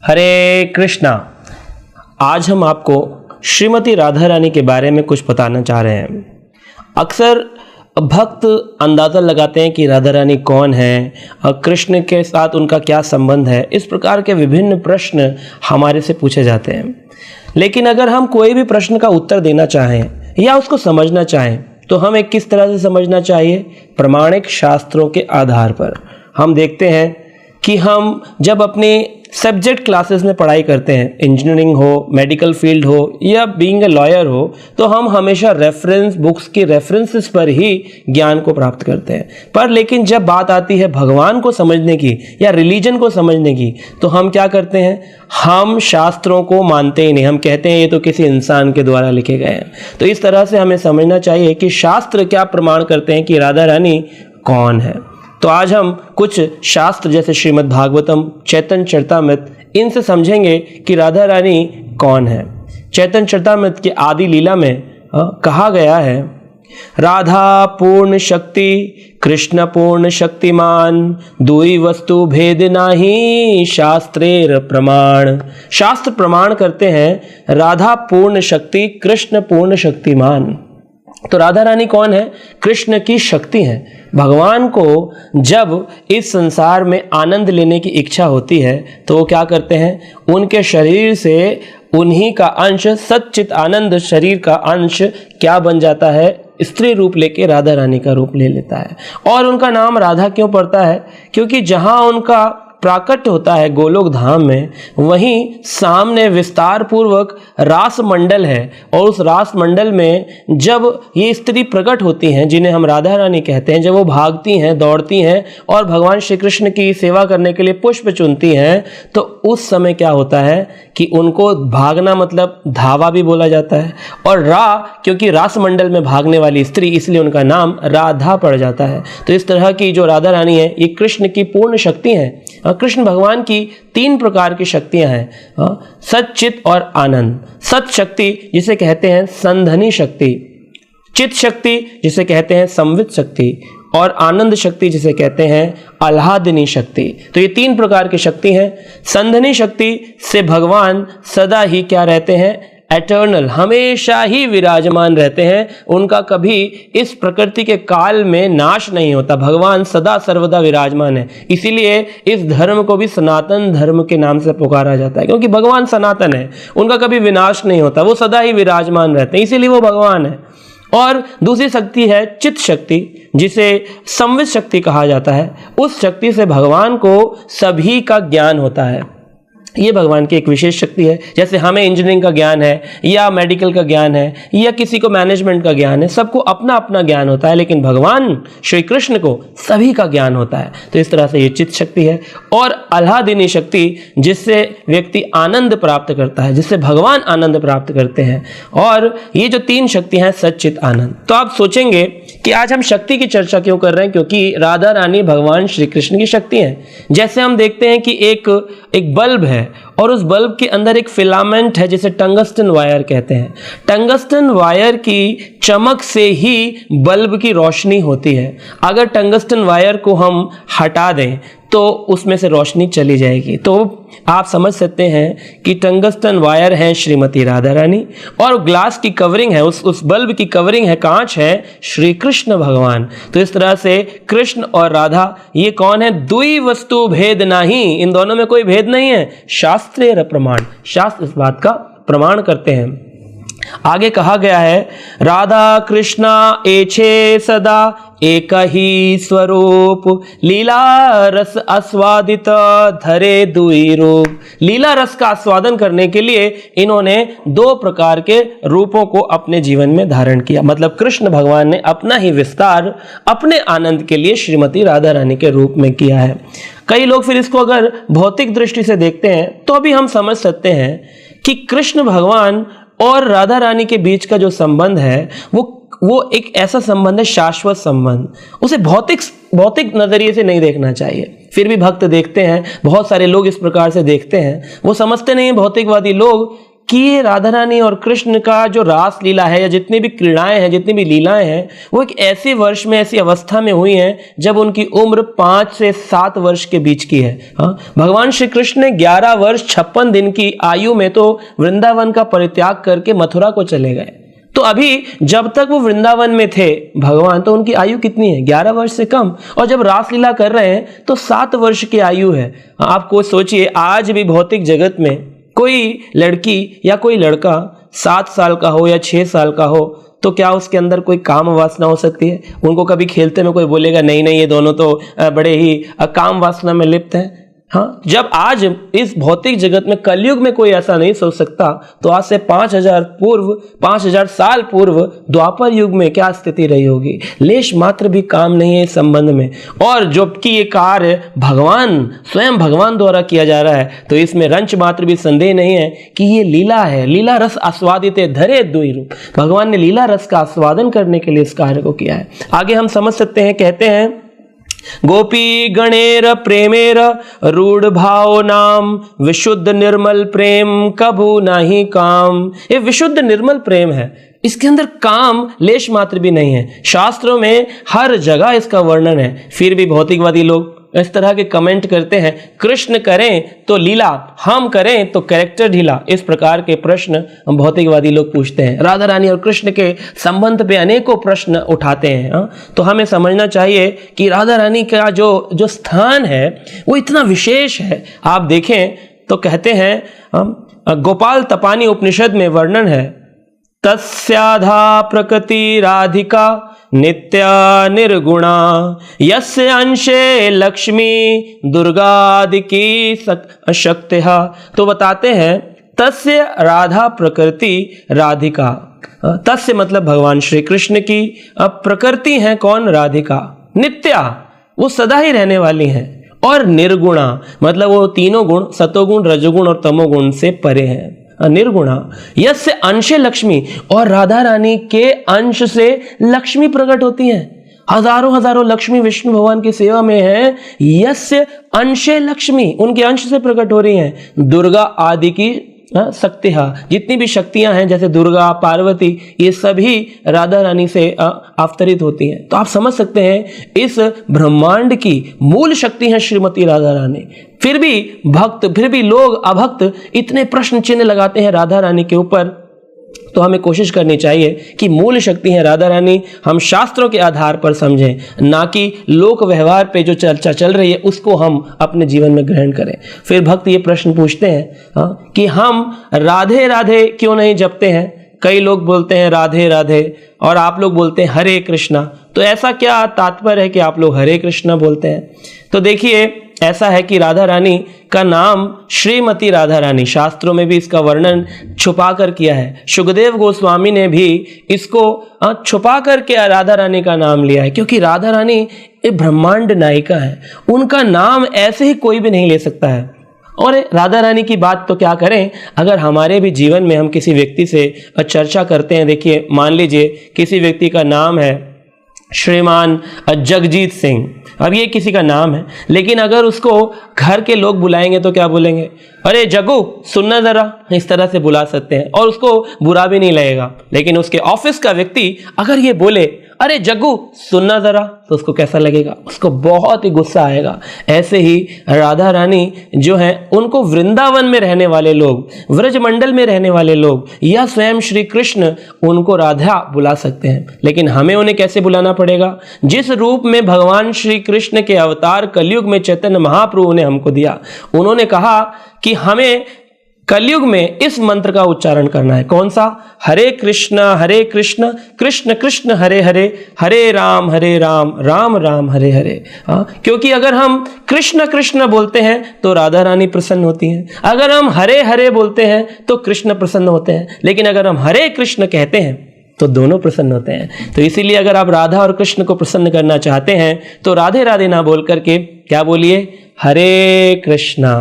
हरे कृष्णा। आज हम आपको श्रीमती राधा रानी के बारे में कुछ बताना चाह रहे हैं। अक्सर भक्त अंदाज़ा लगाते हैं कि राधा रानी कौन है और कृष्ण के साथ उनका क्या संबंध है। इस प्रकार के विभिन्न प्रश्न हमारे से पूछे जाते हैं। लेकिन अगर हम कोई भी प्रश्न का उत्तर देना चाहें या उसको समझना चाहें तो हमें किस तरह से समझना चाहिए? प्रमाणिक शास्त्रों के आधार पर। हम देखते हैं कि हम जब अपने सब्जेक्ट क्लासेस में पढ़ाई करते हैं, इंजीनियरिंग हो, मेडिकल फील्ड हो या बीइंग ए लॉयर हो, तो हम हमेशा रेफरेंस बुक्स की रेफरेंसेस पर ही ज्ञान को प्राप्त करते हैं। पर लेकिन जब बात आती है भगवान को समझने की या रिलीजन को समझने की तो हम क्या करते हैं? हम शास्त्रों को मानते ही नहीं। हम कहते हैं ये तो किसी इंसान के द्वारा लिखे गए हैं। तो इस तरह से हमें समझना चाहिए कि शास्त्र क्या प्रमाण करते हैं कि राधा रानी कौन है। तो आज हम कुछ शास्त्र जैसे श्रीमद् भागवतम, चैतन्य चरितामृत, इनसे समझेंगे कि राधा रानी कौन है। चैतन्य चरितामृत की आदि लीला में कहा गया है, राधा पूर्ण शक्ति कृष्ण पूर्ण शक्तिमान, दुई वस्तु भेद नाही शास्त्रेर प्रमाण। शास्त्र प्रमाण करते हैं राधा पूर्ण शक्ति, कृष्ण पूर्ण शक्तिमान। तो राधा रानी कौन है? कृष्ण की शक्ति है। भगवान को जब इस संसार में आनंद लेने की इच्छा होती है तो वो क्या करते हैं? उनके शरीर से उन्हीं का अंश, सच्चित आनंद शरीर का अंश क्या बन जाता है? स्त्री रूप लेके राधा रानी का रूप ले लेता है। और उनका नाम राधा क्यों पड़ता है? क्योंकि जहां उनका प्राकट्य होता है गोलोक धाम में, वहीं सामने विस्तार पूर्वक रास मंडल है। और उस रास मंडल में जब ये स्त्री प्रकट होती हैं, जिन्हें हम राधा रानी कहते हैं, जब वो भागती हैं, दौड़ती हैं और भगवान श्री कृष्ण की सेवा करने के लिए पुष्प चुनती हैं, तो उस समय क्या होता है कि उनको भागना मतलब धावा भी बोला जाता है। और क्योंकि रास मंडल में भागने वाली स्त्री, इसलिए उनका नाम राधा पड़ जाता है। तो इस तरह की जो राधा रानी है ये कृष्ण की पूर्ण शक्ति है। कृष्ण भगवान की तीन प्रकार की शक्तियां हैं, सच्चित और आनंद। सत शक्ति जिसे कहते हैं संधनी शक्ति, चित शक्ति जिसे कहते हैं संवित शक्ति, और आनंद शक्ति जिसे कहते हैं आह्लादिनी शक्ति। तो ये तीन प्रकार की शक्ति हैं। संधनी शक्ति से भगवान सदा ही क्या रहते हैं? एटर्नल, हमेशा ही विराजमान रहते हैं। उनका कभी इस प्रकृति के काल में नाश नहीं होता। भगवान सदा सर्वदा विराजमान है। इसीलिए इस धर्म को भी सनातन धर्म के नाम से पुकारा जाता है, क्योंकि भगवान सनातन है, उनका कभी विनाश नहीं होता, वो सदा ही विराजमान रहते हैं, इसीलिए वो भगवान है। और दूसरी शक्ति है चित्त शक्ति, जिसे संवित शक्ति कहा जाता है। उस शक्ति से भगवान को सभी का ज्ञान होता है। ये भगवान की एक विशेष शक्ति है। जैसे हमें इंजीनियरिंग का ज्ञान है या मेडिकल का ज्ञान है या किसी को मैनेजमेंट का ज्ञान है, सबको अपना अपना ज्ञान होता है, लेकिन भगवान श्री कृष्ण को सभी का ज्ञान होता है। तो इस तरह से ये चित्त शक्ति है। और आह्लादिनी शक्ति, जिससे व्यक्ति आनंद प्राप्त करता है, जिससे भगवान आनंद प्राप्त करते हैं। और ये जो तीन शक्तियां हैं, सच्चित आनंद। तो आप सोचेंगे कि आज हम शक्ति की चर्चा क्यों कर रहे हैं? क्योंकि राधा रानी भगवान श्री कृष्ण की शक्ति है। जैसे हम देखते हैं कि एक बल्ब है और उस बल्ब के अंदर एक फिलामेंट है जिसे टंगस्टन वायर कहते हैं। टंगस्टन वायर की चमक से ही बल्ब की रोशनी होती है। अगर टंगस्टन वायर को हम हटा दें तो उसमें से रोशनी चली जाएगी। तो आप समझ सकते हैं कि टंगस्टन वायर है श्रीमती राधा रानी, और ग्लास की कवरिंग है, उस बल्ब की कवरिंग है, कांच है, श्री कृष्ण भगवान। तो इस तरह से कृष्ण और राधा ये कौन है? दुई वस्तु भेद नाही, इन दोनों में कोई भेद नहीं है। शास्त्रेर प्रमाण, शास्त्र इस बात का प्रमाण करते हैं। आगे कहा गया है, राधा कृष्णा एछे सदा एक ही स्वरूप, लीला रस आस्वादित धरे दुई रूप। लीला रस का आस्वादन करने के लिए इन्होंने दो प्रकार के रूपों को अपने जीवन में धारण किया। मतलब कृष्ण भगवान ने अपना ही विस्तार अपने आनंद के लिए श्रीमती राधा रानी के रूप में किया है। कई लोग फिर इसको अगर भौतिक दृष्टि से देखते हैं तो भी हम समझ सकते हैं कि कृष्ण भगवान और राधा रानी के बीच का जो संबंध है वो एक ऐसा संबंध है, शाश्वत संबंध। उसे भौतिक नजरिए से नहीं देखना चाहिए। फिर भी भक्त देखते हैं, बहुत सारे लोग इस प्रकार से देखते हैं। वो समझते नहीं, भौतिकवादी लोग, कि ये राधा रानी और कृष्ण का जो रास लीला है या जितनी भी क्रीड़ाएं हैं, जितनी भी लीलाएं हैं, वो एक ऐसे वर्ष में, ऐसी अवस्था में हुई हैं जब उनकी उम्र 5 से 7 वर्ष के बीच की है। हाँ, भगवान श्री कृष्ण ने 11 वर्ष 56 दिन की आयु में तो वृंदावन का परित्याग करके मथुरा को चले गए। तो अभी जब तक वो वृंदावन में थे भगवान, तो उनकी आयु कितनी है? 11 वर्ष से कम। और जब रासलीला कर रहे हैं तो 7 वर्ष की आयु है। आपको सोचिए, आज भी भौतिक जगत में कोई लड़की या कोई लड़का 7 साल का हो या 6 साल का हो, तो क्या उसके अंदर कोई काम वासना हो सकती है? उनको कभी खेलते में कोई बोलेगा नहीं नहीं, ये दोनों तो बड़े ही काम वासना में लिप्त हैं। हाँ, जब आज इस भौतिक जगत में कलयुग में कोई ऐसा नहीं सोच सकता, तो आज से 5000 साल पूर्व द्वापर युग में क्या स्थिति रही होगी? लेश मात्र भी काम नहीं है इस संबंध में। और जबकि ये कार्य स्वयं भगवान द्वारा किया जा रहा है, तो इसमें रंच मात्र भी संदेह नहीं है कि ये लीला है। लीला रस आस्वादित धरे द्वि रूप। भगवान ने लीला रस का आस्वादन करने के लिए इस कार्य को किया है। आगे हम समझ सकते हैं, कहते हैं गोपी गणेर प्रेमेर रूढ़ भाव नाम विशुद्ध निर्मल प्रेम कभू नाही काम। ये विशुद्ध निर्मल प्रेम है, इसके अंदर काम लेश मात्र भी नहीं है। शास्त्रों में हर जगह इसका वर्णन है। फिर भी भौतिकवादी लोग इस तरह के कमेंट करते हैं, कृष्ण करें तो लीला, हम करें तो कैरेक्टर ढीला। इस प्रकार के प्रश्न भौतिकवादी लोग पूछते हैं। राधा रानी और कृष्ण के संबंध पे अनेकों प्रश्न उठाते हैं। तो हमें समझना चाहिए कि राधा रानी का जो स्थान है वो इतना विशेष है। आप देखें तो कहते हैं, गोपाल तपानी उपनिषद में वर्णन है, तस्याधा प्रकृति राधिका नित्या निर्गुणा यस्य अंशे लक्ष्मी दुर्गादिकी शक्तिहा। तो बताते हैं, तस्य राधा प्रकृति राधिका, तस्य मतलब भगवान श्री कृष्ण की, अब प्रकृति है कौन? राधिका। नित्या, वो सदा ही रहने वाली हैं। और निर्गुणा मतलब वो तीनों गुण, सतोगुण रजोगुण और तमोगुण से परे हैं। निर्गुणा यस्य अंशे लक्ष्मी, और राधा रानी के अंश से लक्ष्मी प्रकट होती हैं। हजारों लक्ष्मी विष्णु भगवान की सेवा में है। यस्य अंशे लक्ष्मी, उनके अंश से प्रकट हो रही हैं। दुर्गा आदि की शक्तिहा, जितनी भी शक्तियां हैं जैसे दुर्गा पार्वती, ये सभी राधा रानी से अवतरित होती हैं। तो आप समझ सकते हैं इस ब्रह्मांड की मूल शक्ति है श्रीमती राधा रानी। फिर भी लोग अभक्त इतने प्रश्न चिन्ह लगाते हैं राधा रानी के ऊपर। तो हमें कोशिश करनी चाहिए कि मूल शक्ति है राधा रानी हम शास्त्रों के आधार पर समझें, ना कि लोक व्यवहार पे जो चर्चा चल रही है उसको हम अपने जीवन में ग्रहण करें। फिर भक्त ये प्रश्न पूछते हैं कि हम राधे राधे क्यों नहीं जपते हैं? कई लोग बोलते हैं राधे राधे और आप लोग बोलते हैं हरे कृष्णा। तो ऐसा क्या तात्पर्य है कि आप लोग हरे कृष्णा बोलते हैं? तो देखिए, ऐसा है कि राधा रानी का नाम श्रीमती राधा रानी, शास्त्रों में भी इसका वर्णन छुपा कर किया है। सुखदेव गोस्वामी ने भी इसको छुपा करके राधा रानी का नाम लिया है, क्योंकि राधा रानी एक ब्रह्मांड नायिका है। उनका नाम ऐसे ही कोई भी नहीं ले सकता है। और राधा रानी की बात तो क्या करें, अगर हमारे भी जीवन में हम किसी व्यक्ति से चर्चा करते हैं, देखिए मान लीजिए किसी व्यक्ति का नाम है श्रीमान जगजीत सिंह, अब ये किसी का नाम है, लेकिन अगर उसको घर के लोग बुलाएंगे तो क्या बोलेंगे? अरे जग्गू सुनना जरा, इस तरह से बुला सकते हैं और उसको बुरा भी नहीं लगेगा। लेकिन उसके ऑफिस का व्यक्ति अगर ये बोले अरे जग्गू सुनना जरा, तो उसको कैसा लगेगा? उसको बहुत ही गुस्सा आएगा। ऐसे ही राधा रानी जो है, उनको वृंदावन में रहने वाले लोग, व्रजमंडल में रहने वाले लोग या स्वयं श्री कृष्ण उनको राधा बुला सकते हैं। लेकिन हमें उन्हें कैसे बुलाना पड़ेगा? जिस रूप में भगवान श्री कृष्ण के अवतार कलयुग में चैतन्य महाप्रभु ने हमको दिया, उन्होंने कहा कि हमें कलयुग में इस मंत्र का उच्चारण करना है। कौन सा? हरे कृष्ण कृष्ण कृष्ण हरे हरे, हरे राम राम राम हरे हरे। क्योंकि अगर हम कृष्ण कृष्ण बोलते हैं तो राधा रानी प्रसन्न होती हैं, अगर हम हरे हरे बोलते हैं तो कृष्ण प्रसन्न होते हैं, लेकिन अगर हम हरे कृष्ण कहते हैं तो दोनों प्रसन्न होते हैं। तो इसीलिए अगर आप राधा और कृष्ण को प्रसन्न करना चाहते हैं तो राधे राधे ना बोल करके क्या बोलिए? हरे कृष्णा।